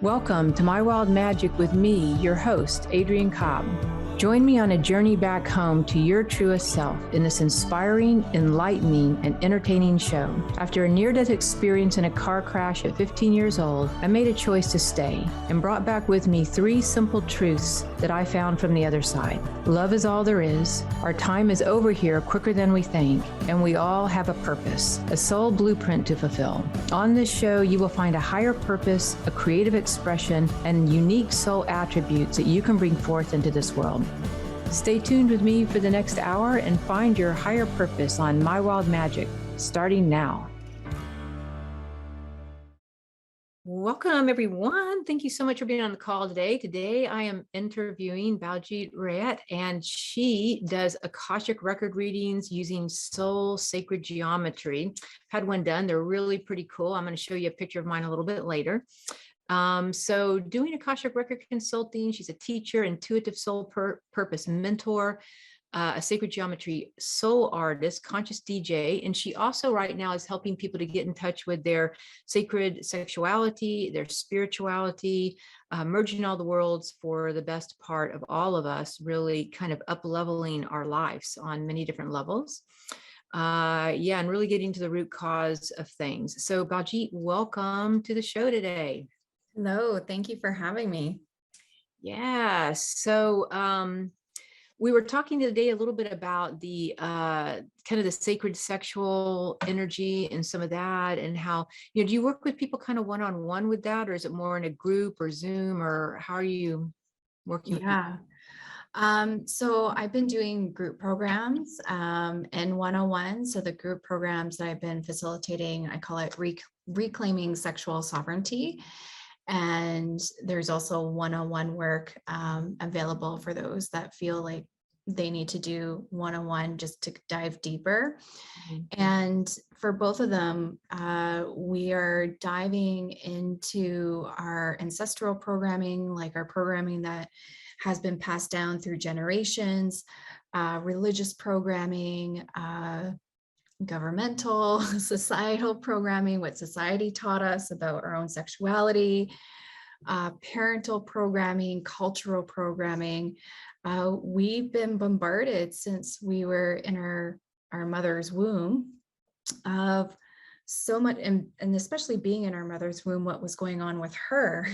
Welcome to My Wild Magic with me, your host, Adrienne Cobb. Join me on a journey back home to your truest self in this inspiring, enlightening, and entertaining show. After a near-death experience in a car crash at 15 years old, I made a choice to stay and brought back with me 3 simple truths that I found from the other side. Love is all there is. Our time is over here quicker than we think, and we all have a purpose, a soul blueprint to fulfill. On this show, you will find a higher purpose, a creative expression, and unique soul attributes that you can bring forth into this world. Stay tuned with me for the next hour and find your higher purpose on My Wild Magic, starting now. Welcome, everyone. Thank you so much for being on the call today. Today, I am interviewing Baljit Rayat, and she does Akashic record readings using soul sacred geometry. Had one done. They're really pretty cool. I'm going to show you a picture of mine a little bit later. So doing Akashic record consulting, she's a teacher, intuitive soul purpose mentor, a sacred geometry soul artist, conscious DJ. And she also right now is helping people to get in touch with their sacred sexuality, their spirituality, merging all the worlds for the best part of all of us, really kind of up-leveling our lives on many different levels. And really getting to the root cause of things. So Baljit, welcome to the show today. Hello, thank you for having me. Yeah, so we were talking today a little bit about the kind of the sacred sexual energy and some of that, and how, do you work with people kind of one-on-one with that, or is it more in a group or Zoom, or how are you working with people? So I've been doing group programs and one-on-one. So the group programs that I've been facilitating, I call it Reclaiming Sexual Sovereignty. And there's also one-on-one work available for those that feel like they need to do one-on-one just to dive deeper. Mm-hmm. And for both of them, we are diving into our ancestral programming, like our programming that has been passed down through generations, religious programming, governmental, societal programming, what society taught us about our own sexuality, parental programming, cultural programming. We've been bombarded since we were in our mother's womb of so much, and especially being in our mother's womb, what was going on with her,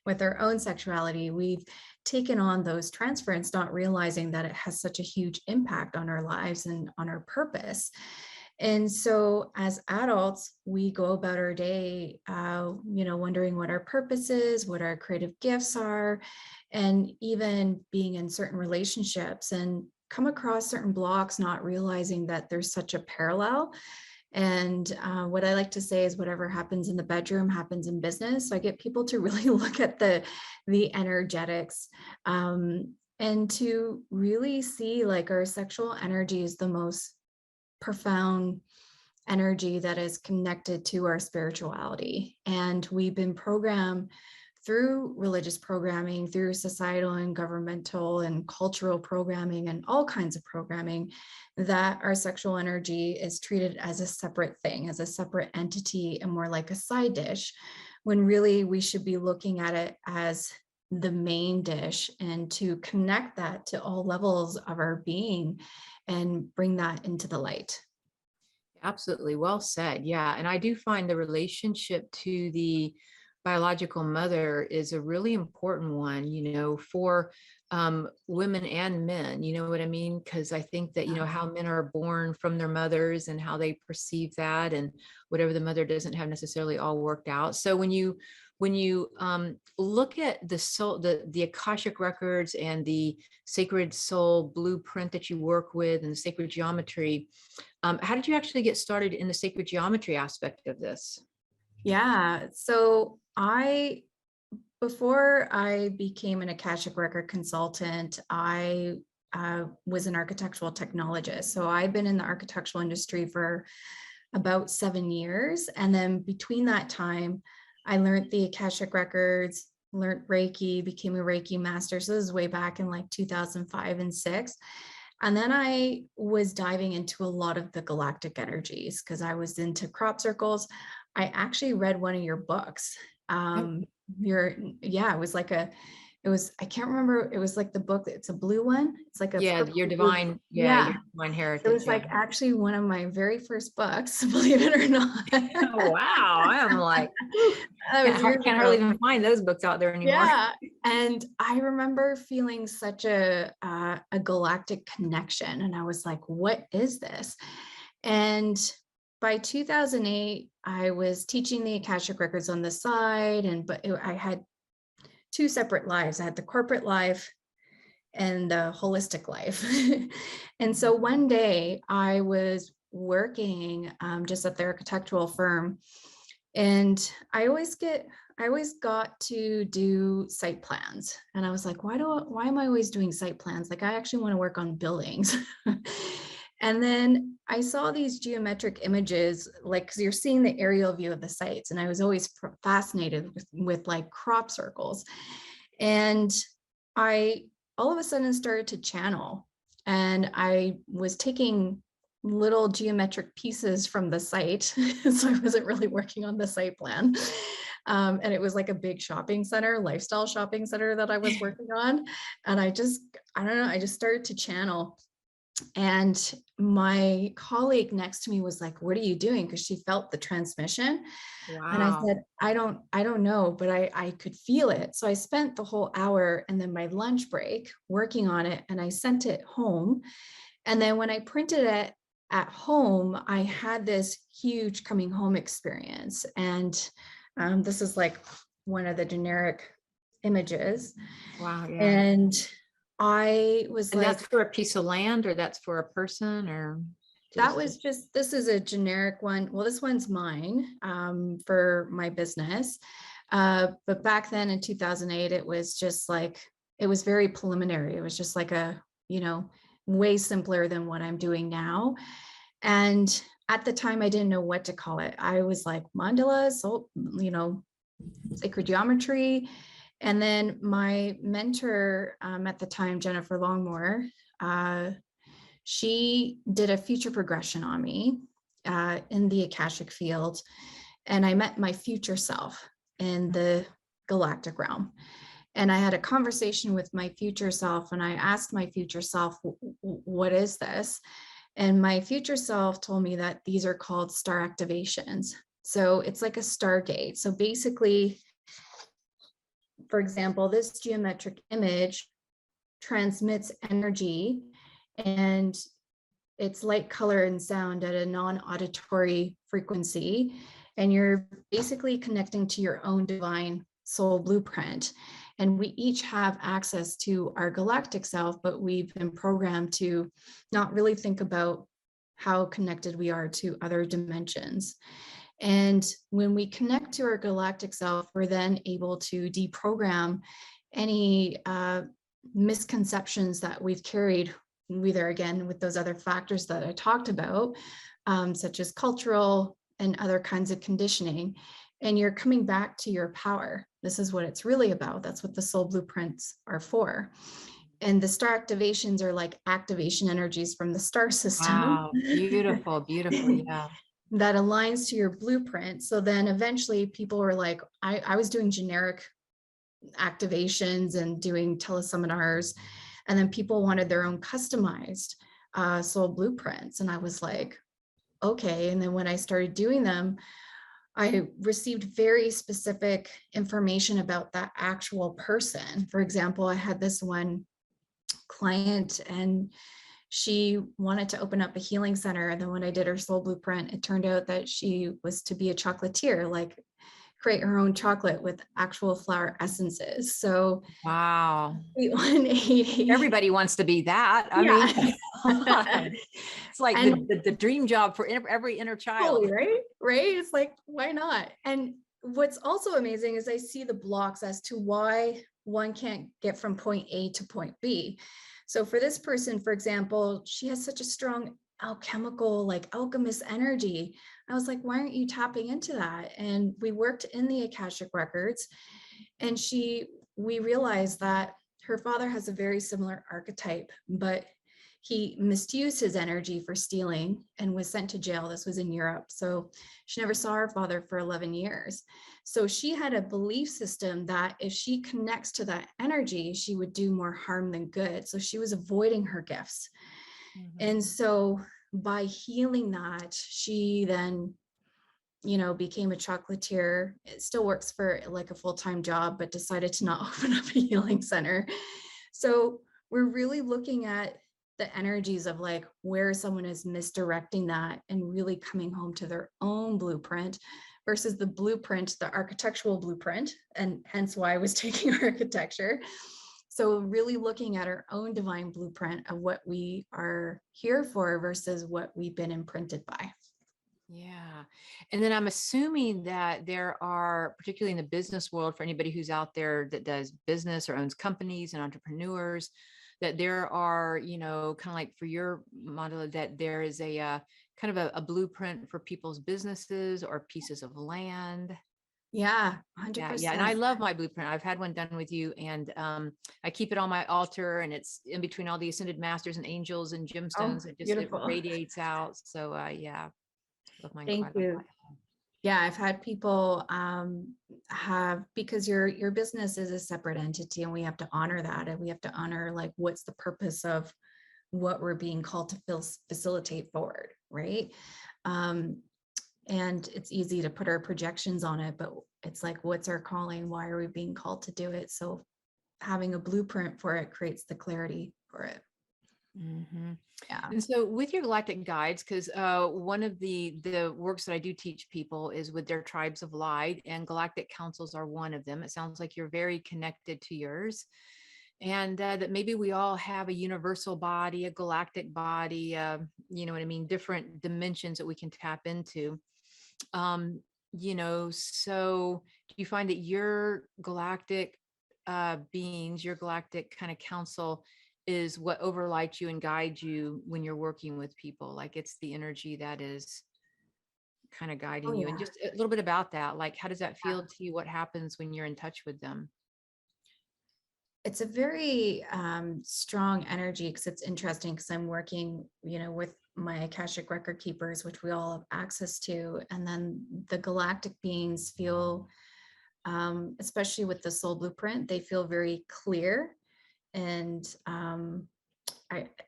with her own sexuality. We've taken on those transference, not realizing that it has such a huge impact on our lives and on our purpose. And so as adults, we go about our day, wondering what our purpose is, what our creative gifts are, and even being in certain relationships and come across certain blocks, not realizing that there's such a parallel. And what I like to say is whatever happens in the bedroom happens in business. So I get people to really look at the energetics and to really see like our sexual energy is the most profound energy that is connected to our spirituality. And we've been programmed through religious programming, through societal and governmental and cultural programming and all kinds of programming, that our sexual energy is treated as a separate thing, as a separate entity, and more like a side dish, when really we should be looking at it as the main dish, and to connect that to all levels of our being and bring that into the light. Absolutely. Well said. Yeah. And I do find the relationship to the biological mother is a really important one, for women and men, you know what I mean? Because I think that, how men are born from their mothers and how they perceive that, and whatever the mother doesn't have necessarily all worked out. So when you look at the soul, the Akashic records and the sacred soul blueprint that you work with and the sacred geometry, how did you actually get started in the sacred geometry aspect of this? Yeah, so before I became an Akashic record consultant, I was an architectural technologist. So I've been in the architectural industry for about 7 years. And then between that time, I learned the Akashic records, learned Reiki, became a Reiki master. So this is way back in like 2005 and 6. And then I was diving into a lot of the galactic energies because I was into crop circles. I actually read one of your books yeah, I can't remember, it was like the book, it's a blue one. It's like a Yeah, purple blue. your Yeah. divine It heritage. was Yeah. like actually one of my very first books, believe it or not. Oh, wow. I'm like, whew, That was years can't hardly ago. even find those books out there anymore. Yeah. And I remember feeling such a galactic connection. And I was like, what is this? And by 2008, I was teaching the Akashic Records on the side. I had two separate lives. I had the corporate life and the holistic life. And so one day I was working just at the architectural firm, and I always got to do site plans. And I was like, why am I always doing site plans? Like, I actually want to work on buildings. And then I saw these geometric images, like, because you're seeing the aerial view of the sites. And I was always fascinated with like crop circles. And I all of a sudden started to channel. And I was taking little geometric pieces from the site. So I wasn't really working on the site plan. And it was like a big shopping center, lifestyle shopping center that I was working on. And I don't know, I just started to channel. And my colleague next to me was like, what are you doing? Because she felt the transmission. And I Wow. said, I don't know, but I could feel it. So I spent the whole hour and then my lunch break working on it, and I sent it home. And then when I printed it at home, I had this huge coming home experience. And this is like one of the generic images. Wow. Yeah. And I was And like, that's for a piece of land, or that's for a person, or just, this is a generic one. Well, this one's mine for my business. But back then in 2008, it was just like, it was very preliminary. It was just like way simpler than what I'm doing now. And at the time, I didn't know what to call it. I was like mandalas, so, sacred geometry. And then my mentor at the time, Jennifer Longmore, she did a future progression on me in the Akashic field. And I met my future self in the galactic realm. And I had a conversation with my future self, and I asked my future self, what is this? And my future self told me that these are called star activations. So it's like a stargate. So basically, for example, this geometric image transmits energy, and it's light, color, and sound at a non-auditory frequency. And you're basically connecting to your own divine soul blueprint. And we each have access to our galactic self, but we've been programmed to not really think about how connected we are to other dimensions. And when we connect to our galactic self, we're then able to deprogram any misconceptions that we've carried, either again with those other factors that I talked about, such as cultural and other kinds of conditioning. And you're coming back to your power. This is what it's really about. That's what the soul blueprints are for. And the star activations are like activation energies from the star system. wow, beautiful, beautiful. Yeah. That aligns to your blueprint. So then eventually people were like, I was doing generic activations and doing teleseminars, and then people wanted their own customized soul blueprints. And I was like, okay. And then when I started doing them, I received very specific information about that actual person. For example, I had this one client, and she wanted to open up a healing center. And then when I did her soul blueprint, it turned out that she was to be a chocolatier, like create her own chocolate with actual flower essences. So Wow. 180. Everybody wants to be that. I Yeah. mean, it's like And the dream job for every inner child. totally, right? Right? It's like, why not? And what's also amazing is I see the blocks as to why one can't get from point A to point B. So for this person, for example, she has such a strong alchemical, like alchemist energy. I was like, why aren't you tapping into that? And we worked in the Akashic Records, and we realized that her father has a very similar archetype, but he misused his energy for stealing and was sent to jail. This was in Europe. So she never saw her father for 11 years. So she had a belief system that if she connects to that energy, she would do more harm than good. So she was avoiding her gifts. And so by healing that, she then, became a chocolatier. It still works for like a full-time job, but decided to not open up a healing center. So we're really looking at the energies of like where someone is misdirecting that and really coming home to their own blueprint versus the blueprint, the architectural blueprint, and hence why I was taking architecture. So really looking at our own divine blueprint of what we are here for versus what we've been imprinted by. Yeah. And then I'm assuming that there are, particularly in the business world, for anybody who's out there that does business or owns companies and entrepreneurs, that there are, kind of like for your model, that there is a kind of a blueprint for people's businesses or pieces of land. Yeah, Yeah. Yeah. And I 100%. love my blueprint. I've had one done with you, and I keep it on my altar, and it's in between all the ascended masters and angels and Oh, gemstones. It beautiful. radiates out. So yeah, love mine Thank quite a you. lot. Yeah, I've had people have, because your business is a separate entity and we have to honor that, and we have to honor like what's the purpose of what we're being called to facilitate forward, right? And it's easy to put our projections on it, but it's like, what's our calling? Why are we being called to do it? So having a blueprint for it creates the clarity for it. Mm-hmm. Yeah. And so with your galactic guides, because one of the works that I do teach people is with their tribes of light, and galactic councils are one of them. It sounds like you're very connected to yours, and that maybe we all have a universal body, a galactic body, you know what I mean, different dimensions that we can tap into. Um, so do you find that your galactic beings, your galactic kind of council is what overlights you and guides you when you're working with people? Like it's the energy that is kind of Oh guiding you. And yeah. just a little bit about that. Like, how does that feel to you? What happens when you're in touch with them? It's a very strong energy, because it's interesting because I'm working, with my Akashic record keepers, which we all have access to. And then the galactic beings feel, especially with the soul blueprint, they feel very clear. And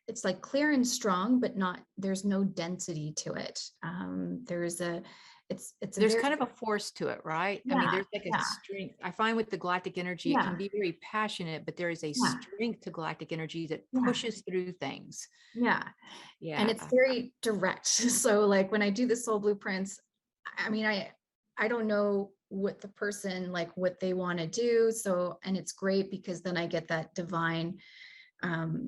it's like clear and strong, but there's no density to it. It's a There's very, kind of a force to it, right? I mean, yeah, there's like a yeah, strength. I find with the galactic energy, it can yeah, be very passionate, but there is a yeah, strength to galactic energy that yeah, pushes through things. yeah. And Yeah. it's very direct. So like when I do the soul blueprints, I mean, I don't know what the person, like what they want to do. So, and it's great because then I get that divine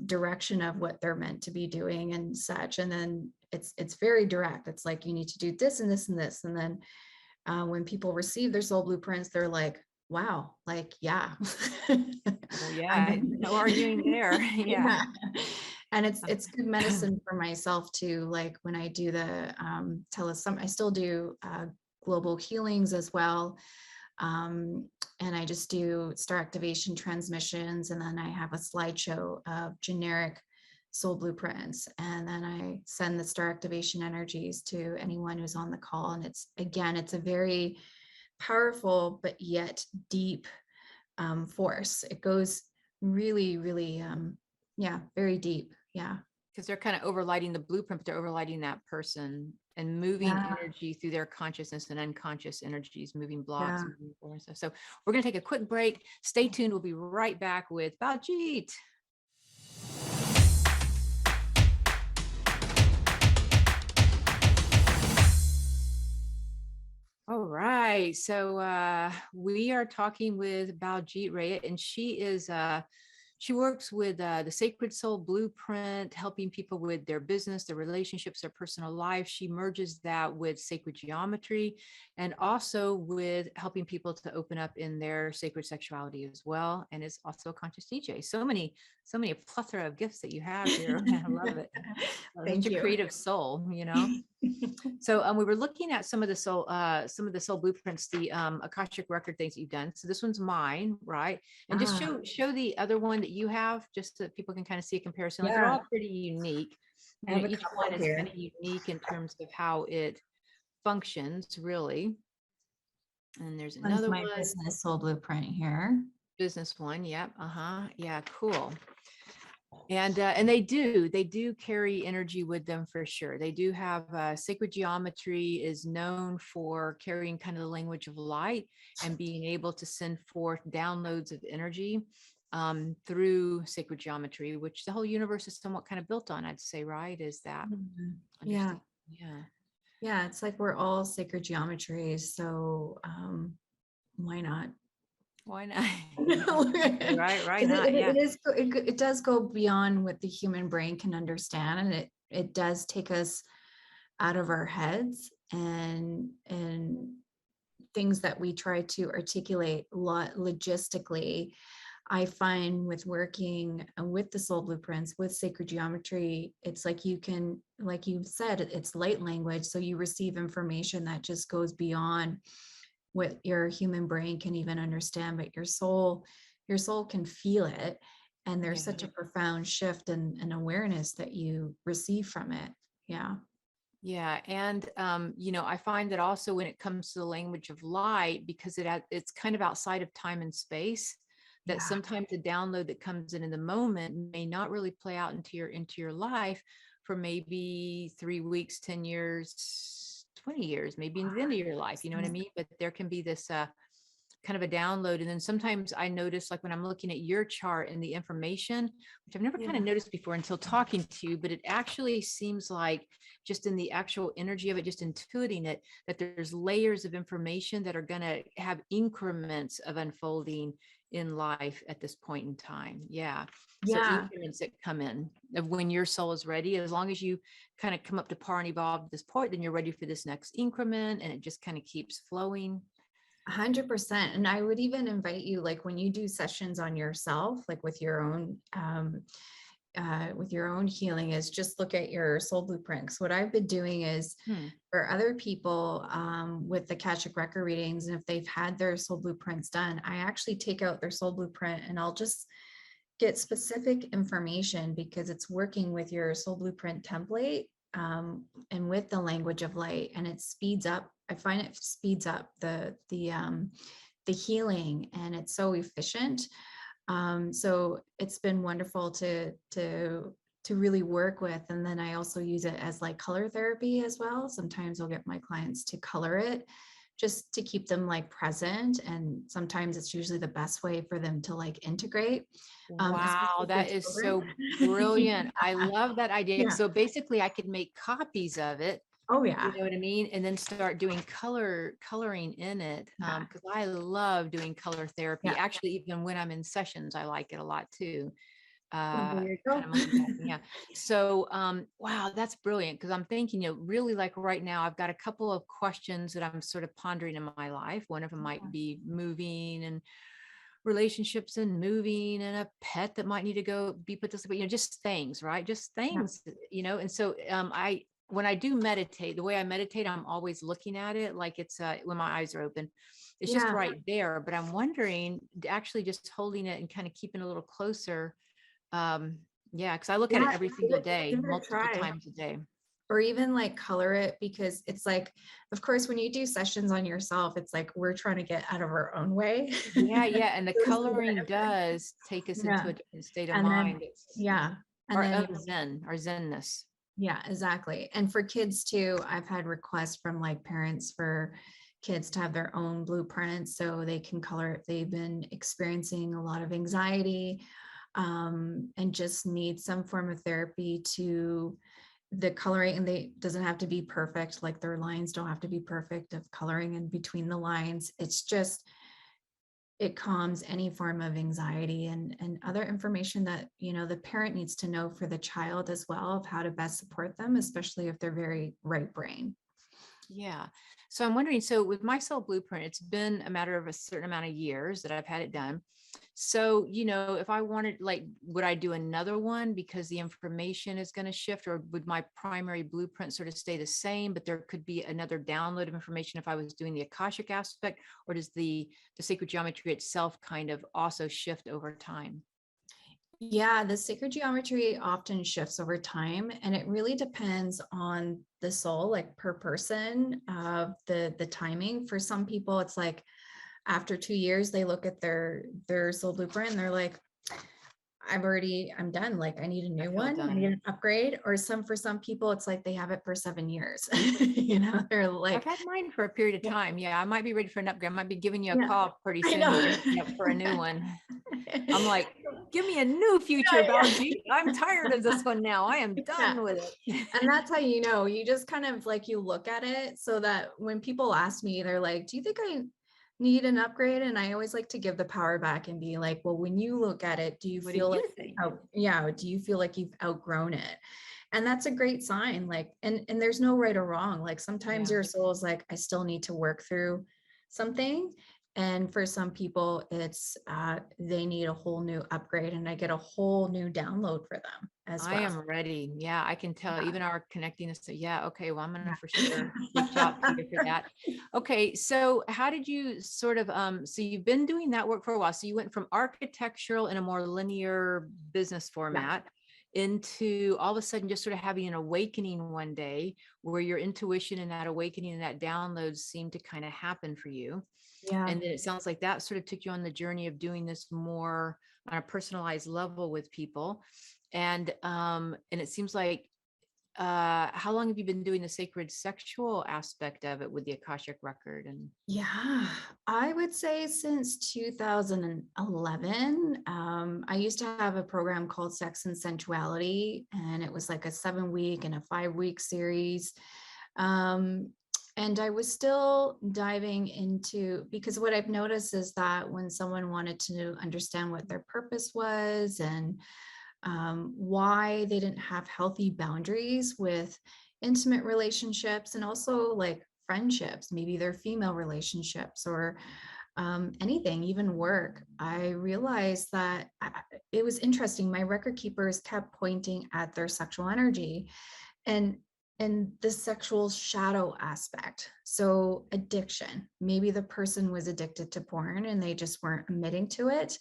direction of what they're meant to be doing and such. And then it's very direct. It's like, you need to do this and this and this. And then when people receive their soul blueprints, they're like, wow, like, yeah. Well, yeah, no arguing there. Yeah. Yeah. And it's good medicine for myself too. Like when I do the I still do global healings as well. And I just do star activation transmissions, and then I have a slideshow of generic soul blueprints, and then I send the star activation energies to anyone who's on the call. And it's a very powerful but yet deep force. It goes really, really, very deep. Yeah. Because they're kind of overlighting the blueprint, but they're overlighting that person and moving Yeah. energy through their consciousness and unconscious energies, moving blocks, Yeah. moving forward. So we're going to take a quick break. Stay tuned. We'll be right back with Baljit. All right. So we are talking with Baljit Rayat, and she works with the Sacred Soul Blueprint, helping people with their business, their relationships, their personal life. She merges that with sacred geometry, and also with helping people to open up in their sacred sexuality as well. And is also a conscious DJ. So many a plethora of gifts that you have here. I love it. Thank Such a you. creative soul, So we were looking at some of the soul blueprints, the Akashic record things that you've done. So this one's mine, right? And just show the other one that you have, just so that people can kind of see a comparison? Like they're Yeah, all pretty unique. I have a Each one couple is kind here. of unique in terms of how it functions, really. And there's One's another my one, business soul blueprint here. business one. Yep. Yeah, cool. And they do carry energy with them for sure. They do have sacred geometry is known for carrying kind of the language of light and being able to send forth downloads of energy through sacred geometry, which the whole universe is somewhat kind of built on, I'd say, right? Is that Yeah. understand? Yeah. Yeah. It's like we're all sacred geometries. So why not? Why not? Because Right. Not. Yeah. it does go beyond what the human brain can understand, and it does take us out of our heads and things that we try to articulate logistically. I find with working with the soul blueprints with sacred geometry, it's like you can, like you said, it's light language, so you receive information that just goes beyond what your human brain can even understand, but your soul can feel it, and there's Yeah. such a profound shift and awareness that you receive from it. Yeah. Yeah, and I find that also when it comes to the language of light, because it's kind of outside of time and space, that Yeah. sometimes the download that comes in the moment may not really play out into your life for maybe 3 weeks, 10 years, 20 years, maybe in the end of your life. You know what I mean? But there can be this kind of a download. And then sometimes I notice, like when I'm looking at your chart and the information, which I've never Yeah. kind of noticed before until talking to you, but it actually seems like just in the actual energy of it, just intuiting it, that there's layers of information that are going to have increments of unfolding in life at this point in time. Yeah. So Yeah. increments that come in of when your soul is ready, as long as you kind of come up to par and evolve at this point, then you're ready for this next increment, and it just kind of keeps flowing. 100%. And I would even invite you, like when you do sessions on yourself, like with your own healing, is just look at your soul blueprints. What I've been doing is Hmm. for other people with the Akashic record readings, and if they've had their soul blueprints done, I actually take out their soul blueprint and I'll just get specific information because it's working with your soul blueprint template and with the language of light, and it speeds up. I find it speeds up the healing, and it's so efficient. So it's been wonderful to really work with. And then I also use it as like color therapy as well. Sometimes I'll get my clients to color it just to keep them like present. And sometimes it's usually the best way for them to like integrate. Wow, Especially for that is children. so brilliant. I love that idea. Yeah. So basically I could make copies of it, Oh you yeah. know what I mean? And then start doing coloring in it. Yeah. Because I love doing color therapy. Yeah. Actually, even when I'm in sessions, I like it a lot too. Well, there you Kind go. of multitasking. Yeah. So wow, that's brilliant. Because I'm thinking, really like right now, I've got a couple of questions that I'm sort of pondering in my life. One of them might be moving and relationships and moving and a pet that might need to go be put to sleep, just things, right? Just Yeah. things, and so when I do meditate, the way I meditate, I'm always looking at it like it's when my eyes are open, it's just Yeah. right there. But I'm wondering, actually just holding it and kind of keeping a little closer. um yeah, because I look at it Yeah. every single day, Give it a multiple try. times a day. Or even like color it, because it's like, of course, when you do sessions on yourself, it's like we're trying to get out of our own way. Yeah, and the coloring does take us into Yeah. a different state of And then, mind. It's yeah. And our then, own zen, our zenness. yeah, exactly. And for kids too, I've had requests from like parents for kids to have their own blueprints so they can color if they've been experiencing a lot of anxiety and just need some form of therapy to the coloring. And they doesn't have to be perfect, like their lines don't have to be perfect of coloring in between the lines. It's just it calms any form of anxiety and other information that the parent needs to know for the child as well, of how to best support them, especially if they're very right brain. Yeah. So I'm wondering, so with my soul blueprint, it's been a matter of a certain amount of years that I've had it done. So, if I wanted, like, would I do another one because the information is going to shift, or would my primary blueprint sort of stay the same, but there could be another download of information if I was doing the Akashic aspect, or does the sacred geometry itself kind of also shift over time? Yeah, the sacred geometry often shifts over time, and it really depends on the soul, like per person, the timing. For some people, it's like after 2 years, they look at their soul blueprint and they're like, I'm done. Like I need a I new feel one. I need done. an upgrade. Or for some people, it's like they have it for 7 years. They're I've like, had mine for a period of yeah, time. Yeah, I might be ready for an upgrade. I might be giving you a yeah, call pretty I soon know. here, hitting you up for a new one. I'm like, give me a new future, Yeah, Baljit. I'm tired of this one now. I am yeah. done with it. And that's how you just kind of like you look at it so that when people ask me, they're like, do you think I need an upgrade? And I always like to give the power back and be like, well, when you look at it, do you What do feel like, you think? yeah, do you feel like you've outgrown it? And that's a great sign. Like, and there's no right or wrong. Like sometimes Yeah. your soul is like, I still need to work through something. And for some people, it's they need a whole new upgrade, and I get a whole new download for them as I well. am ready. Yeah, I can tell Yeah. even our connecting us to, yeah, okay, well, I'm gonna for sure reach out to you for Yeah. that. Okay, so how did you sort of so you've been doing that work for a while. So you went from architectural in a more linear business Yeah. format into all of a sudden just sort of having an awakening one day where your intuition and that awakening and that download seemed to kind of happen for you. Yeah. And then it sounds like that sort of took you on the journey of doing this more on a personalized level with people. And it seems like how long have you been doing the sacred sexual aspect of it with the Akashic record? And Yeah, I would say since 2011. I used to have a program called Sex and Sensuality, and it was like a 7 week and a 5 week series. Um, and I was still diving into, because what I've noticed is that when someone wanted to understand what their purpose was and why they didn't have healthy boundaries with intimate relationships and also like friendships, maybe their female relationships or anything, even work. I realized that it was interesting. My record keepers kept pointing at their sexual energy and the sexual shadow aspect. So addiction, maybe the person was addicted to porn and they just weren't admitting to it,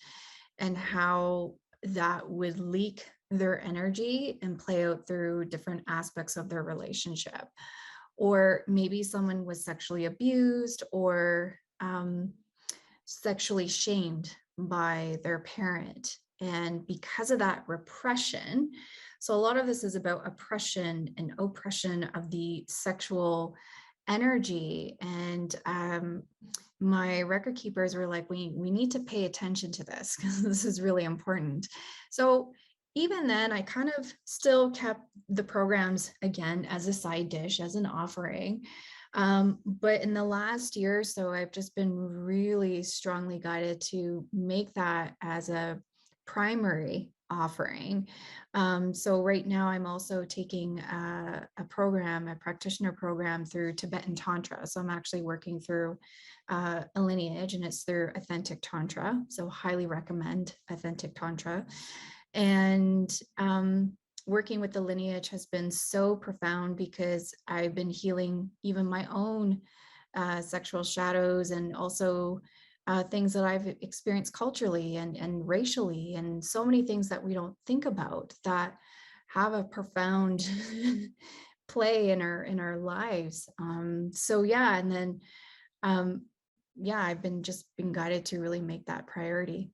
and how that would leak their energy and play out through different aspects of their relationship. Or maybe someone was sexually abused or sexually shamed by their parent. And because of that repression, so a lot of this is about oppression and oppression of the sexual energy. And my record keepers were like, we need to pay attention to this because this is really important. So even then, I kind of still kept the programs again as a side dish, as an offering. But in the last year or so, I've just been really strongly guided to make that as a primary offering. So right now, I'm also taking a program, a practitioner program through Tibetan Tantra. So I'm actually working through a lineage, and it's through Authentic Tantra. So highly recommend Authentic Tantra. And working with the lineage has been so profound because I've been healing even my own sexual shadows, and also things that I've experienced culturally and racially, and so many things that we don't think about that have a profound play in our lives. So yeah, and then um, yeah, I've been just been guided to really make that priority.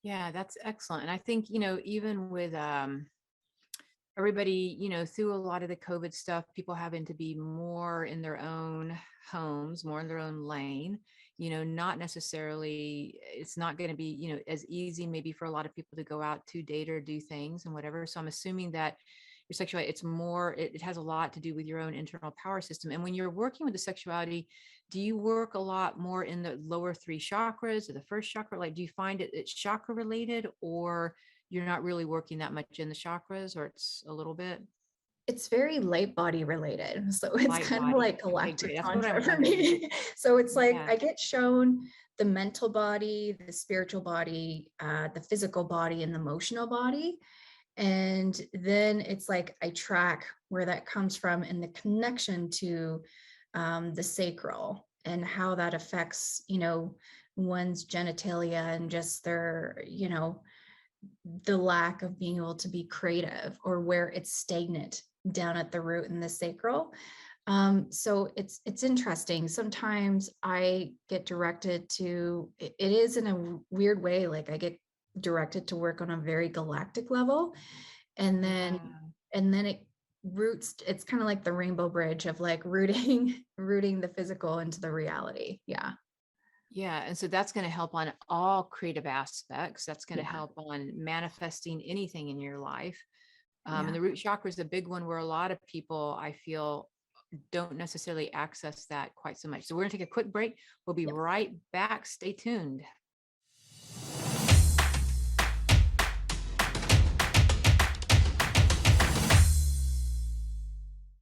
yeah, that's excellent. And I think, even with everybody, through a lot of the COVID stuff, people having to be more in their own homes, more in their own lane, not necessarily, it's not going to be, as easy maybe for a lot of people to go out to date or do things and whatever. So I'm assuming that your sexuality, it's more, it has a lot to do with your own internal power system. And when you're working with the sexuality, do you work a lot more in the lower three chakras or the first chakra? Like, do you find it's chakra related, or you're not really working that much in the chakras, or it's a little bit It's very light body related. So it's light kind of body? like Okay, galactic great. That's what tantra I'm for wondering. me. So it's like Yeah. I get shown the mental body, the spiritual body, the physical body, and the emotional body. And then it's like I track where that comes from and the connection to the sacral and how that affects, one's genitalia and just their, the lack of being able to be creative, or where it's stagnant down at the root in the sacral. So it's interesting. Sometimes I get directed to, it is in a weird way, like I get directed to work on a very galactic level, and then Wow. it roots, it's kind of like the rainbow bridge of like rooting the physical into the reality. Yeah. Yeah. And so that's going to help on all creative aspects. That's going to Yeah. help on manifesting anything in your life. And Yeah. the root chakra is a big one where a lot of people, I feel, don't necessarily access that quite so much. So we're going to take a quick break. We'll be Yep. right back. Stay tuned.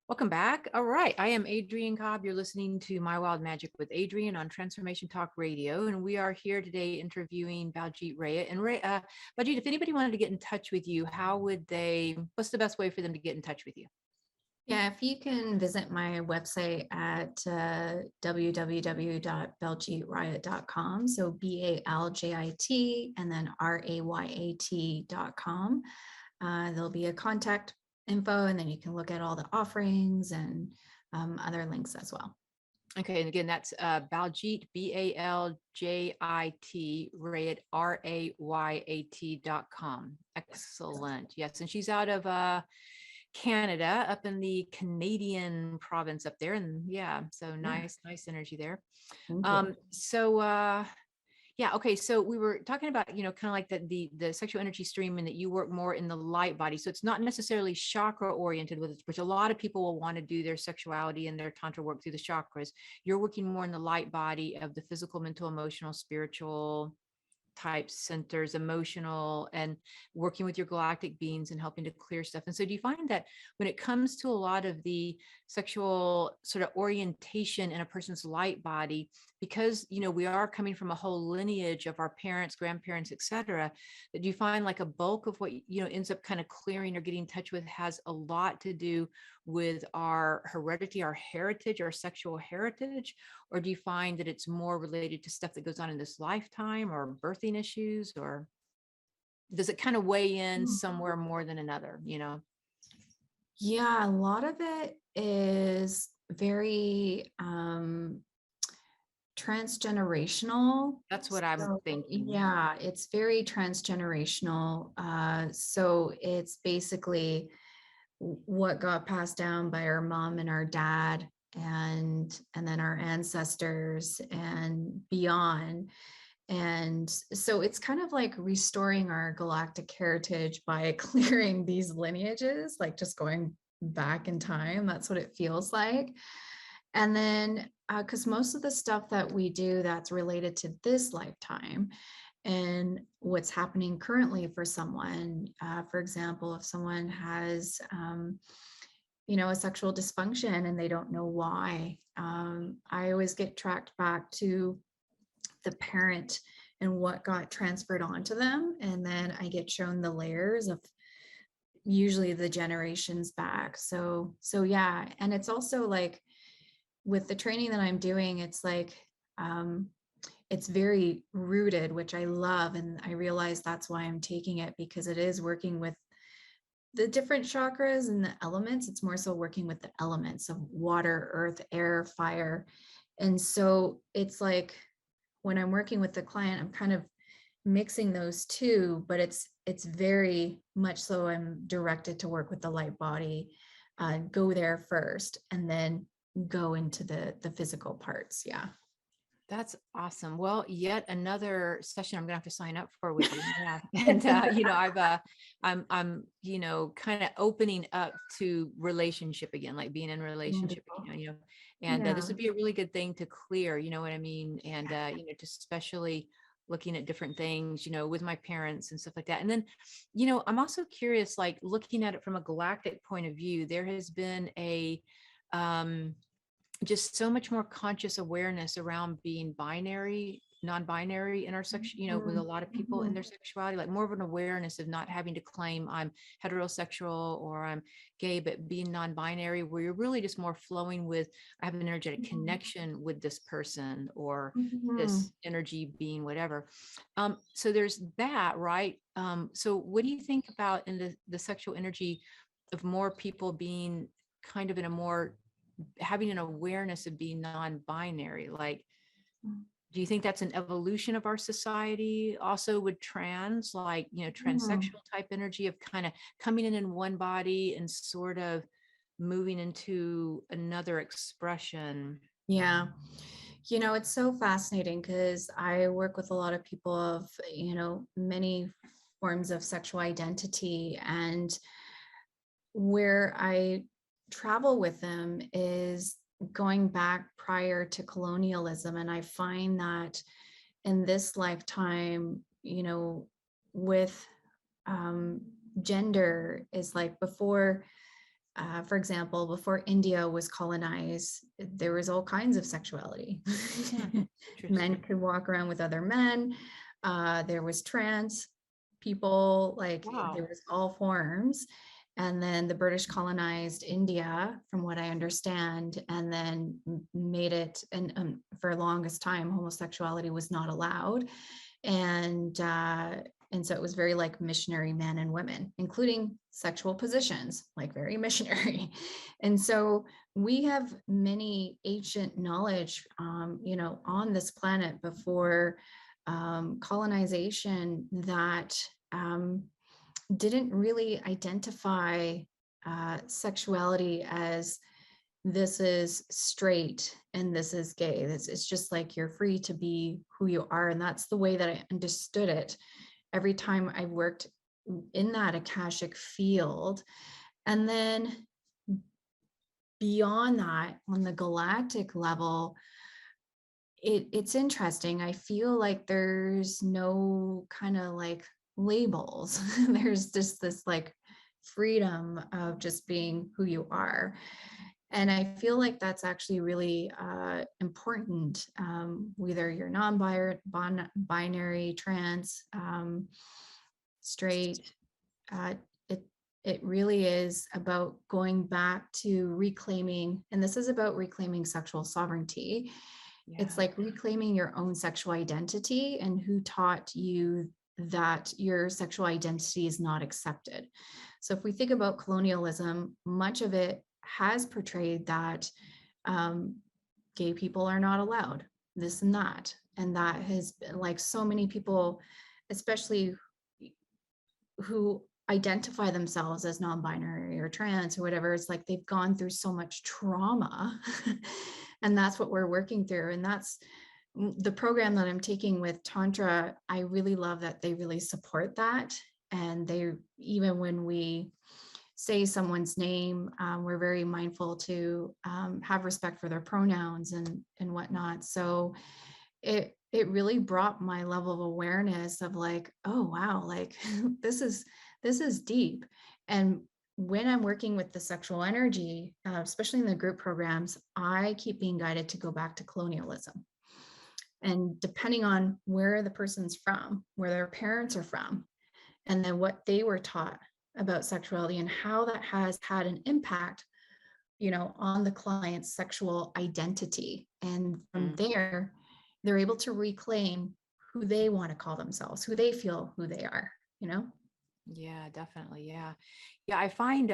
Welcome back. All right. I am Adrienne Cobb. You're listening to My Wild Magic with Adrienne on Transformation Talk Radio. And we are here today interviewing Baljit Rayat. And Baljit, if anybody wanted to get in touch with you, what's the best way for them to get in touch with you? Yeah, if you can visit my website at www.baljitrayat.com. So BALJIT and then RAYAT.com. There'll be a contact info, and then you can look at all the offerings and other links as well. Okay. And again, that's Baljit, BALJIT, Rayat, RAYAT.com. Excellent. Yes. And she's out of Canada, up in the Canadian province up there. And yeah, so Yeah, nice energy there. thank you. Yeah, okay. So we were talking about, kind of like the sexual energy stream, and that you work more in the light body. So it's not necessarily chakra oriented with it, which a lot of people will want to do their sexuality and their tantra work through the chakras. You're working more in the light body of the physical, mental, emotional, spiritual type centers, emotional, and working with your galactic beings and helping to clear stuff. And so do you find that when it comes to a lot of the sexual sort of orientation in a person's light body, because we are coming from a whole lineage of our parents, grandparents, etc., that do you find like a bulk of what ends up kind of clearing or getting in touch with has a lot to do with our heredity, our heritage, our sexual heritage? Or do you find that it's more related to stuff that goes on in this lifetime, or birthing issues, or does it kind of weigh in somewhere more than another? Yeah, a lot of it is very transgenerational. That's what I'm So thinking. yeah, it's very transgenerational. So it's basically what got passed down by our mom and our dad, and then our ancestors and beyond. And so it's kind of like restoring our galactic heritage by clearing these lineages, like just going back in time. That's what it feels like. And then, because most of the stuff that we do that's related to this lifetime and what's happening currently for someone, for example, if someone has, a sexual dysfunction and they don't know why, I always get tracked back to the parent and what got transferred onto them. And then I get shown the layers of usually the generations back. So yeah. And it's also like with the training that I'm doing, it's like, it's very rooted, which I love. And I realize that's why I'm taking it, because it is working with the different chakras and the elements. It's more so working with the elements of water, earth, air, fire. And so it's like when I'm working with the client, I'm kind of mixing those two, but it's very much so I'm directed to work with the light body, go there first, and then go into the physical parts. Yeah. That's awesome. Well, yet another session I'm gonna have to sign up for with you. Yeah. And I'm kind of opening up to relationship again, like being in relationship Wonderful. again, and Yeah. this would be a really good thing to clear, you know what I mean? And just especially looking at different things, with my parents and stuff like that. And then, I'm also curious, like looking at it from a galactic point of view, there has been um just so much more conscious awareness around being binary non-binary in our sex, with a lot of people in their sexuality, like more of an awareness of not having to claim I'm heterosexual or I'm gay, but being non-binary, where you're really just more flowing with, I have an energetic connection with this person or this energy being whatever. So there's that, right? So what do you think about in the sexual energy of more people being kind of in a more, having an awareness of being non-binary? Like, do you think that's an evolution of our society also with trans, like, transsexual type energy of kind of coming in one body and sort of moving into another expression? Yeah. It's so fascinating because I work with a lot of people of, many forms of sexual identity. And where I travel with them is going back prior to colonialism. And I find that in this lifetime, with um, gender is like before, for example, before India was colonized, there was all kinds of sexuality. Men could walk around with other men. There was trans people, like Wow. there was all forms. And then the British colonized India, from what I understand, and then made it, and for the longest time, homosexuality was not allowed. And so it was very like missionary men and women, including sexual positions, like very missionary. And so we have many ancient knowledge, on this planet before colonization that didn't really identify sexuality as this is straight and this is gay. It's just like you're free to be who you are. And that's the way that I understood it every time I worked in that Akashic field. And then beyond that, on the galactic level, it's interesting. I feel like there's no kind of like labels. There's just this like freedom of just being who you are. And I feel like that's actually really important, whether you're non-binary, trans, straight. Uh, it it really is about going back to reclaiming, and this is about reclaiming sexual sovereignty. It's like reclaiming your own sexual identity and who taught you that your sexual identity is not accepted. So if we think about colonialism, much of it has portrayed that gay people are not allowed, this and that. And that has been like so many people, especially who identify themselves as non-binary or trans or whatever, it's like they've gone through so much trauma. And that's what we're working through. And that's the program that I'm taking with Tantra. I really love that they really support that. And they, even when we say someone's name, we're very mindful to have respect for their pronouns and whatnot. So it really brought my level of awareness of like, oh wow, like this is deep. And when I'm working with the sexual energy, especially in the group programs, I keep being guided to go back to colonialism. And depending on where the person's from, where their parents are from, and then what they were taught about sexuality and how that has had an impact, on the client's sexual identity. And from there, they're able to reclaim who they want to call themselves, who they feel who they are. Yeah, definitely. Yeah, I find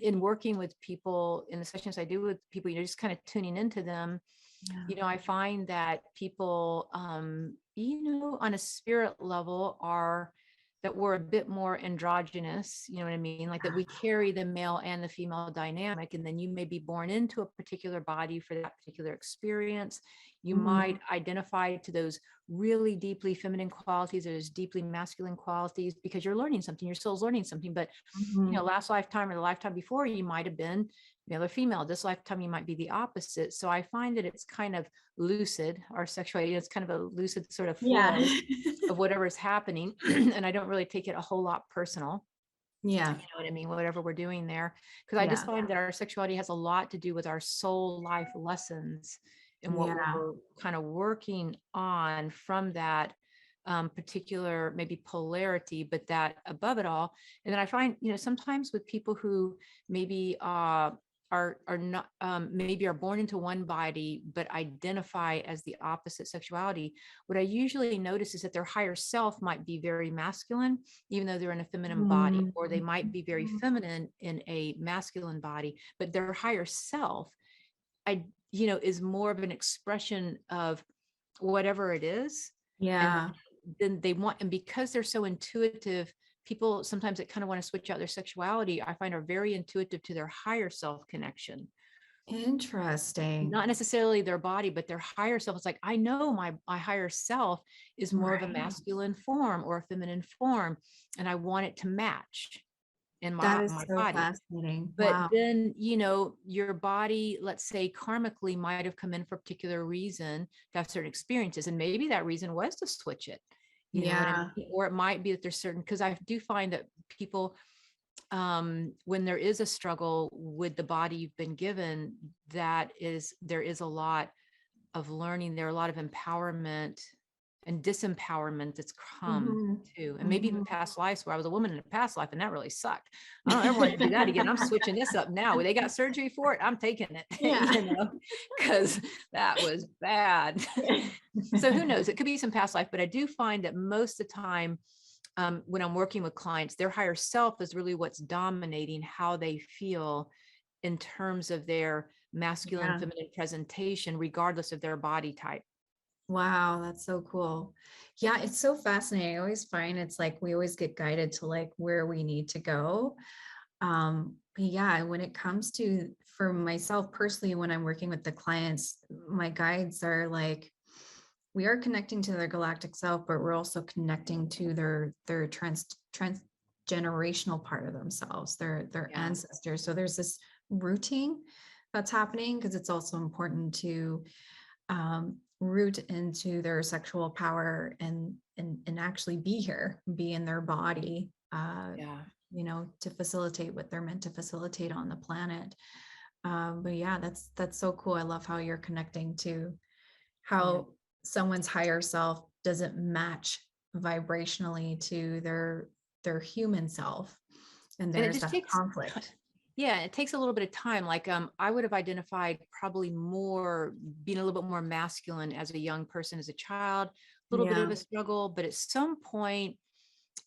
in working with people in the sessions I do with people, just kind of tuning into them, I find that people, on a spirit level that we're a bit more androgynous, you know what I mean? Like that we carry the male and the female dynamic, and then you may be born into a particular body for that particular experience. You might identify to those really deeply feminine qualities or those deeply masculine qualities because you're learning something, your soul's learning something. But, last lifetime or the lifetime before, you might have been male or female. This lifetime, you might be the opposite. So I find that it's kind of lucid, our sexuality, it's kind of a lucid sort of flow of whatever's happening. And I don't really take it a whole lot personal. Yeah. You know what I mean? Whatever we're doing there. Because I just find that our sexuality has a lot to do with our soul life lessons and what Yeah. we're kind of working on from that particular maybe polarity, but that above it all. And then I find, sometimes with people who maybe are not maybe are born into one body but identify as the opposite sexuality, what I usually notice is that their higher self might be very masculine even though they're in a feminine body, or they might be very Mhm. feminine in a masculine body, but their higher self I is more of an expression of whatever it is. And Yeah. then they want, and because they're so intuitive, people sometimes that kind of want to switch out their sexuality, I find are very intuitive to their higher self connection, Interesting. not necessarily their body, but their higher self. It's like, I know my higher self is more of a Right. masculine form or a feminine form, and I want it to match in That my is so body. fascinating. But Wow. then, your body, let's say karmically, might have come in for a particular reason to have certain experiences. And maybe that reason was to switch it. You know what I Yeah. mean? Or it might be that there's certain, because I do find that people, when there is a struggle with the body you've been given, there is a lot of learning, there are a lot of empowerment and disempowerment that's come Mhm. too. And maybe even Mhm. past lives where I was a woman in a past life and that really sucked. I don't ever want to do that again. I'm switching this up now. They got surgery for it. I'm taking it, Yeah. because that was bad. So who knows? It could be some past life, but I do find that most of the time, when I'm working with clients, their higher self is really what's dominating how they feel in terms of their masculine, Yeah. feminine presentation, regardless of their body type. Wow, that's so cool. Yeah, it's so fascinating. I always find it's like we always get guided to like where we need to go. But yeah, when it comes to for myself personally, when I'm working with the clients, my guides are like, we are connecting to their galactic self, but we're also connecting to their transgenerational part of themselves, their Yeah. ancestors. So there's this rooting that's happening because it's also important to root into their sexual power and actually be here, be in their body, Yeah. to facilitate what they're meant to facilitate on the planet. But yeah, that's so cool. I love how you're connecting to Yeah. how someone's higher self doesn't match vibrationally to their human self, and And it there's just that takes, conflict. yeah, it takes a little bit of time. Like, I would have identified probably more being a little bit more masculine as a young person, as a child, a little bit of Yeah. a struggle, but at some point,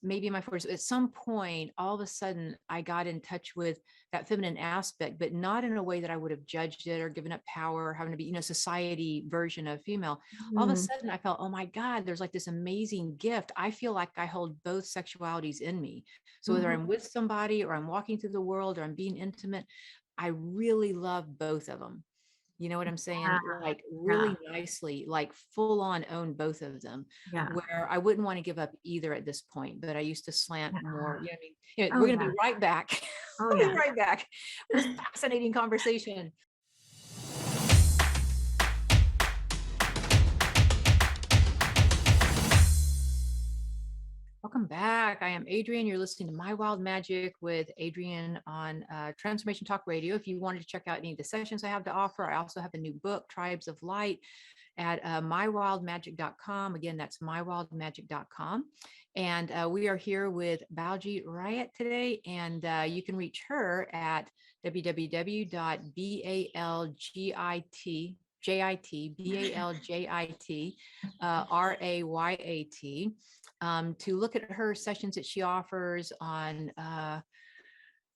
maybe in my 40s, at some point, all of a sudden, I got in touch with that feminine aspect, but not in a way that I would have judged it or given up power or having to be, society version of female. All of a Mhm. sudden, I felt, oh my God, there's like this amazing gift. I feel like I hold both sexualities in me. So whether Mhm. I'm with somebody or I'm walking through the world or I'm being intimate, I really love both of them. You know what I'm saying? Yeah. Like Yeah. really nicely, like full on own both of them, Yeah. where I wouldn't want to give up either at this point, but I used to slant Yeah. more. You know what I mean? Yeah, Oh we're going to yeah. be right back. Oh We'll be yeah. right back with this fascinating conversation. Welcome back. I am Adrienne. You're listening to My Wild Magic with Adrienne on Transformation Talk Radio. If you wanted to check out any of the sessions I have to offer, I also have a new book, Tribes of Light, at mywildmagic.com. Again, that's mywildmagic.com. And we are here with Baljit Rayat today, and you can reach her at www.baljit to look at her sessions that she offers on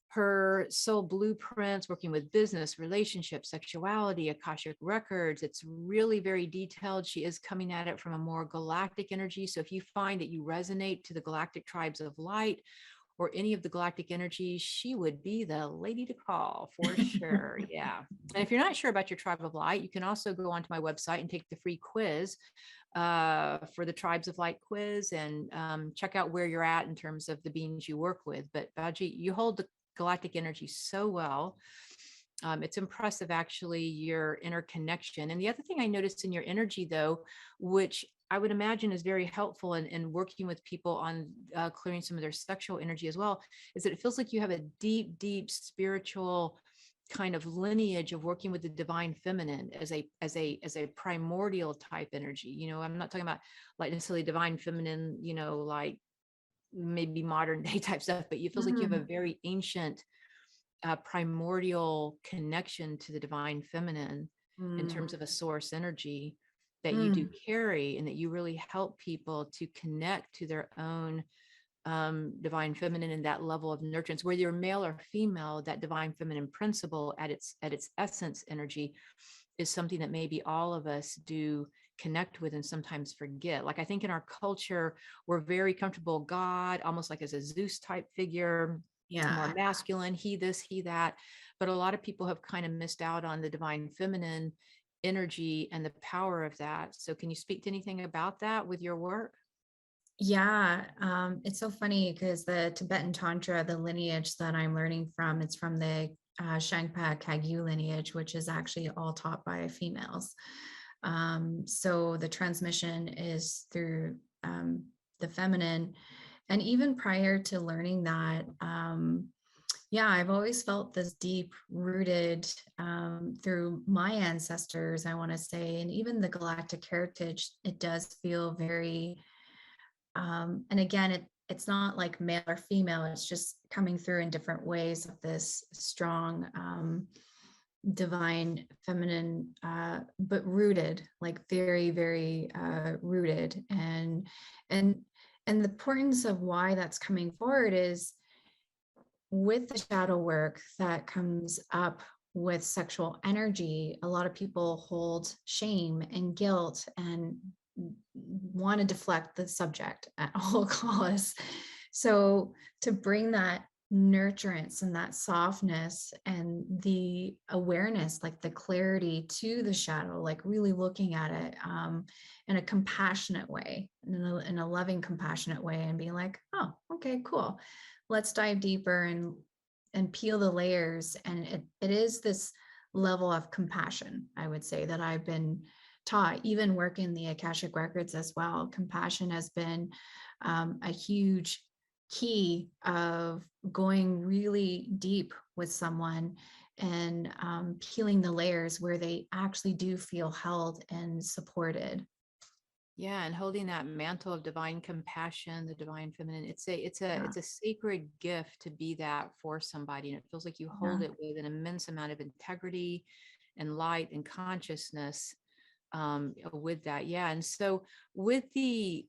her soul blueprints, working with business, relationships, sexuality, Akashic records. It's really very detailed. She is coming at it from a more galactic energy. So if you find that you resonate to the galactic tribes of light or any of the galactic energies, she would be the lady to call for sure. Yeah. And if you're not sure about your tribe of light, you can also go onto my website and take the free quiz for the Tribes of Light quiz, and check out where you're at in terms of the beings you work with. But Baji, you hold the galactic energy so well. It's impressive, actually, your interconnection. And the other thing I noticed in your energy, though, which I would imagine is very helpful in working with people on clearing some of their sexual energy as well, is that it feels like you have a deep, deep spiritual kind of lineage of working with the divine feminine as a primordial type energy. I'm not talking about like necessarily divine feminine, like maybe modern day type stuff, but it feels like you have a Mm, very ancient primordial connection to the divine feminine in mm, terms of a source energy that you do mm. carry, and that you really help people to connect to their own divine feminine and that level of nurturance, whether you're male or female. That divine feminine principle at its essence energy is something that maybe all of us do connect with and sometimes forget. Like, I think in our culture, we're very comfortable God almost like as a Zeus type figure, more Yeah. masculine, he this, he that. But a lot of people have kind of missed out on the divine feminine energy and the power of that. So can you speak to anything about that with your work? Yeah, it's so funny because the Tibetan Tantra, the lineage that I'm learning from, it's from the Shangpa Kagyu lineage, which is actually all taught by females. So the transmission is through the feminine. And even prior to learning that, yeah, I've always felt this deep rooted through my ancestors, I want to say, and even the galactic heritage, it does feel very and again, it's not like male or female, it's just coming through in different ways of this strong divine feminine, but rooted, like very, very rooted. And and the importance of why that's coming forward is with the shadow work that comes up with sexual energy. A lot of people hold shame and guilt and want to deflect the subject at all costs. So to bring that nurturance and that softness and the awareness, like the clarity to the shadow, like really looking at it in a compassionate way, in a loving, compassionate way, and being like, oh, okay, cool. Let's dive deeper and peel the layers. And it is this level of compassion, I would say, that I've been taught, even working the Akashic Records as well. Compassion has been a huge key of going really deep with someone and peeling the layers where they actually do feel held and supported. Yeah, and holding that mantle of divine compassion, the divine feminine, Yeah. it's a sacred gift to be that for somebody. And it feels like you hold Yeah. it with an immense amount of integrity and light and consciousness with that. Yeah. And so with the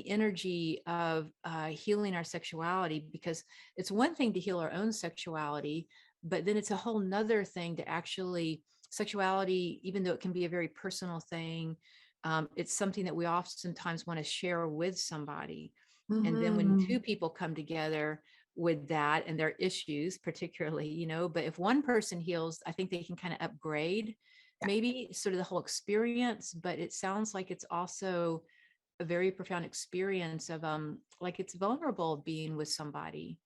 energy of healing our sexuality, because it's one thing to heal our own sexuality, but then it's a whole nother thing to actually sexuality, even though it can be a very personal thing, it's something that we oftentimes want to share with somebody. And then when two Mhm. people come together with that and their issues, particularly, but if one person heals, I think they can kind of upgrade Yeah. maybe sort of the whole experience. But it sounds like it's also a very profound experience of like it's vulnerable being with somebody,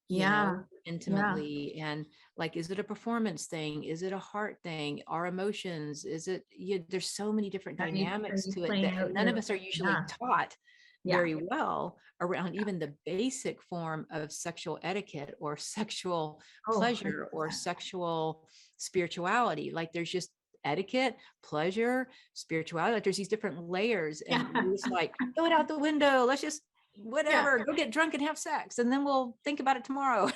Yeah. Yeah. intimately. And like, is it a performance thing? Is it a heart thing? Our emotions? Is it, there's so many different Are dynamics you to it playing that out none your, of us are usually yeah. taught Yeah. very well around even the basic form of sexual etiquette or sexual Oh, pleasure or 100%. sexual spirituality. Like, there's just etiquette, pleasure, spirituality. Like, there's these different layers, and Yeah. we just like throw it out the window. Let's just Yeah. whatever, go get drunk and have sex, and then we'll think about it tomorrow.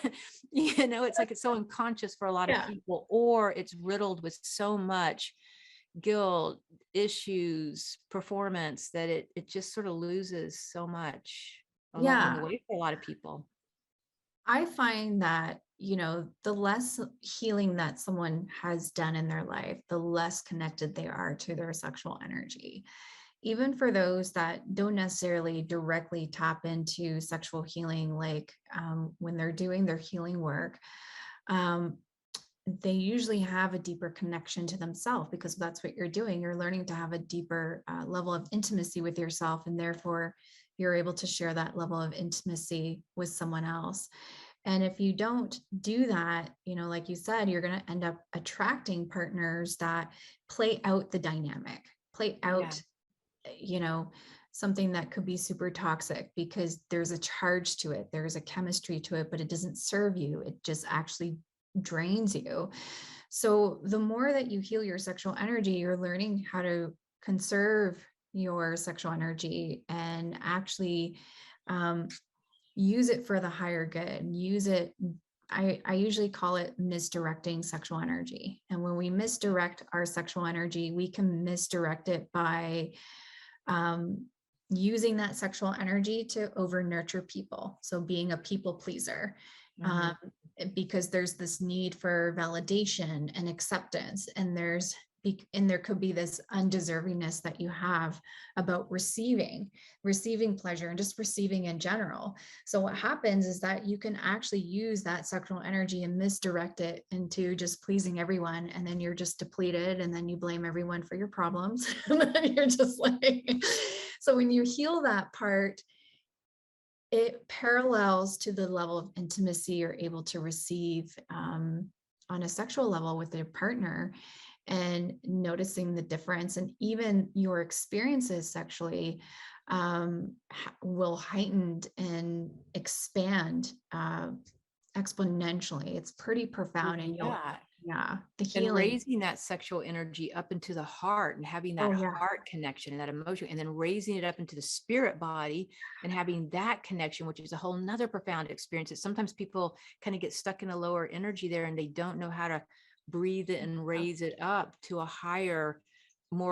It's like it's so unconscious for a lot of Yeah. people, or it's riddled with so much guilt, issues, performance, that it just sort of loses so much along the Yeah. way for a lot of people. I find that, the less healing that someone has done in their life, the less connected they are to their sexual energy. Even for those that don't necessarily directly tap into sexual healing, like when they're doing their healing work, um, they usually have a deeper connection to themselves because that's what you're doing. You're learning to have a deeper level of intimacy with yourself, and therefore you're able to share that level of intimacy with someone else. And if you don't do that, like you said, you're going to end up attracting partners that play out the dynamic, play Yeah. out, you know, something that could be super toxic because there's a charge to it, there's a chemistry to it, but it doesn't serve you. It just actually drains you. So the more that you heal your sexual energy, you're learning how to conserve your sexual energy and actually use it for the higher good. Use it. I usually call it misdirecting sexual energy. And when we misdirect our sexual energy, we can misdirect it by using that sexual energy to over nurture people. So being a people pleaser, because there's this need for validation and acceptance, and there could be this undeservingness that you have about receiving pleasure and just receiving in general. So what happens is that you can actually use that sexual energy and misdirect it into just pleasing everyone, and then you're just depleted, and then you blame everyone for your problems. And then you're just like, so when you heal that part, it parallels to the level of intimacy you're able to receive on a sexual level with your partner, and noticing the difference, and even your experiences sexually will heighten and expand exponentially. It's pretty profound. And the And healing. raising that sexual energy up into the heart and having that heart connection and that emotion, and then raising it up into the spirit body and having that connection, which is a whole nother profound experience. That sometimes people kind of get stuck in a lower energy there, and they don't know how to breathe it and raise it up to a higher,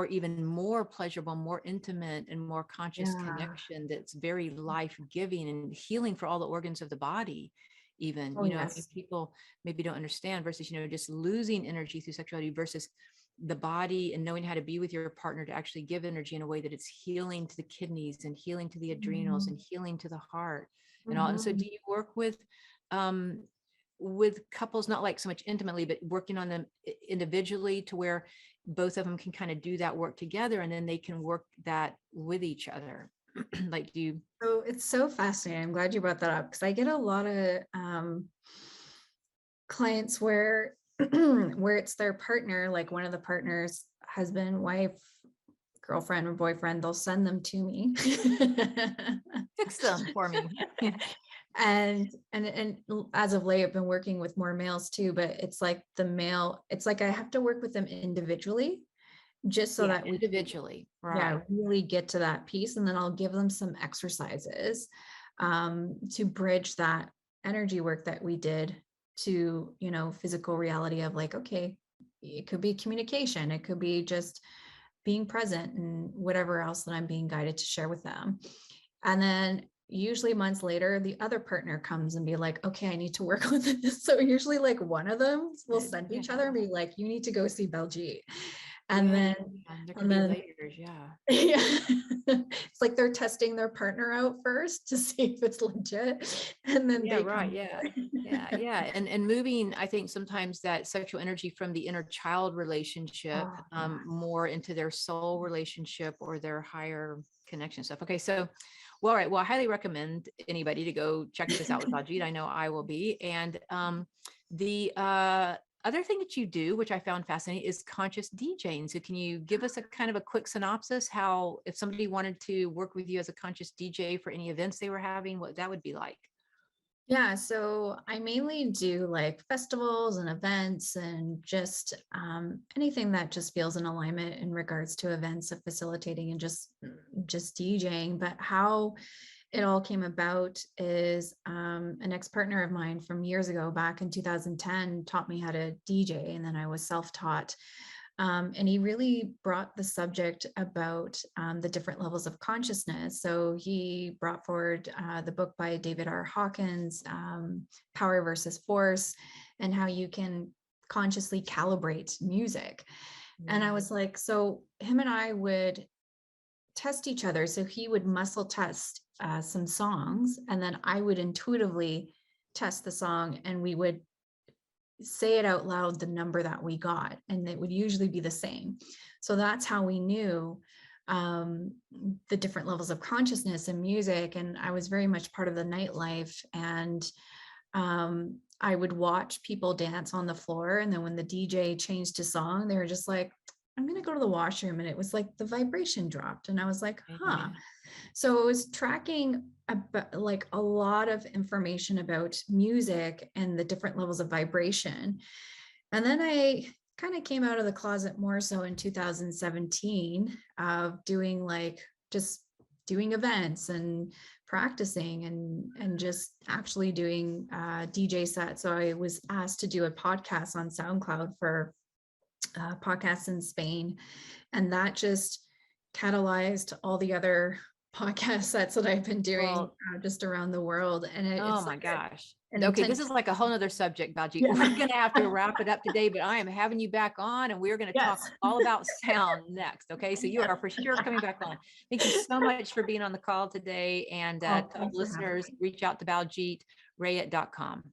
even more pleasurable, more intimate, and more conscious connection that's very life-giving and healing for all the organs of the body. Even, I mean, people maybe don't understand versus, just losing energy through sexuality versus the body, and knowing how to be with your partner to actually give energy in a way that it's healing to the kidneys and healing to the adrenals and healing to the heart and all. And so do you work with couples, not like so much intimately, but working on them individually to where both of them can kind of do that work together, and then they can work that with each other? Like, do you? So it's so fascinating. I'm glad you brought that up, because I get a lot of clients where where it's their partner, like one of the partners, husband, wife, girlfriend, or boyfriend, they'll send them to me. Fix them for me. And as of late, I've been working with more males too, but it's like it's like I have to work with them individually, just so that individually, really get to that piece. And then I'll give them some exercises to bridge that energy work that we did to, physical reality of like, okay, it could be communication, it could be just being present, and whatever else that I'm being guided to share with them. And then usually months later, the other partner comes and be like, okay, I need to work on this. So usually like one of them will send each other and be like, you need to go see Baljit. And then there could be layers. It's like they're testing their partner out first to see if it's legit, and then and moving, I think sometimes that sexual energy from the inner child relationship more into their soul relationship or their higher connection stuff. Okay, so all right, well, I highly recommend anybody to go check this out with Baljit. I know I will be. And the other thing that you do, which I found fascinating, is conscious DJing. So can you give us a kind of a quick synopsis, how, if somebody wanted to work with you as a conscious DJ for any events they were having, what that would be like? Yeah, so I mainly do like festivals and events, and just anything that just feels in alignment in regards to events of facilitating and just DJing. But how it all came about is an ex-partner of mine from years ago, back in 2010, taught me how to DJ, and then I was self-taught. And he really brought the subject about the different levels of consciousness. So he brought forward the book by David R. Hawkins, Power versus Force, and how you can consciously calibrate music. And I was like, so him and I would test each other. So he would muscle test some songs, and then I would intuitively test the song, and we would say it out loud, the number that we got, and it would usually be the same. So that's how we knew the different levels of consciousness and music. And I was very much part of the nightlife, and I would watch people dance on the floor, and then when the DJ changed a song, they were just like, I'm going to go to the washroom. And it was like the vibration dropped, and I was like, huh. So it was tracking like a lot of information about music and the different levels of vibration. And then I kind of came out of the closet more so in 2017 of doing just doing events and practicing and just actually doing DJ sets. So I was asked to do a podcast on SoundCloud for podcasts in Spain. And that just catalyzed all the other podcast sets that I've been doing just around the world. And oh it's my like gosh. an Okay, this intense. is like a whole nother subject, Baljit. Yeah. We're going to have to wrap it up today, but I am having you back on and we're going to talk Yes. all about sound next. Okay, so you are for sure coming back on. Thank you so much for being on the call today. And Oh, to thanks for having listeners, me. reach out to baljitrayat.com.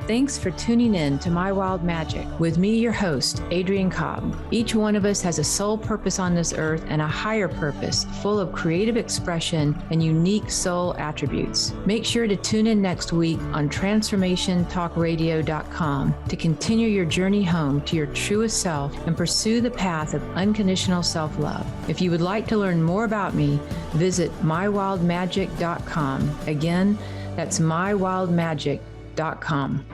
Thanks for tuning in to My Wild Magic with me, your host, Adrienne Cobb. Each one of us has a sole purpose on this earth and a higher purpose full of creative expression and unique soul attributes. Make sure to tune in next week on transformationtalkradio.com to continue your journey home to your truest self and pursue the path of unconditional self-love. If you would like to learn more about me, visit mywildmagic.com. Again, that's mywildmagic.com.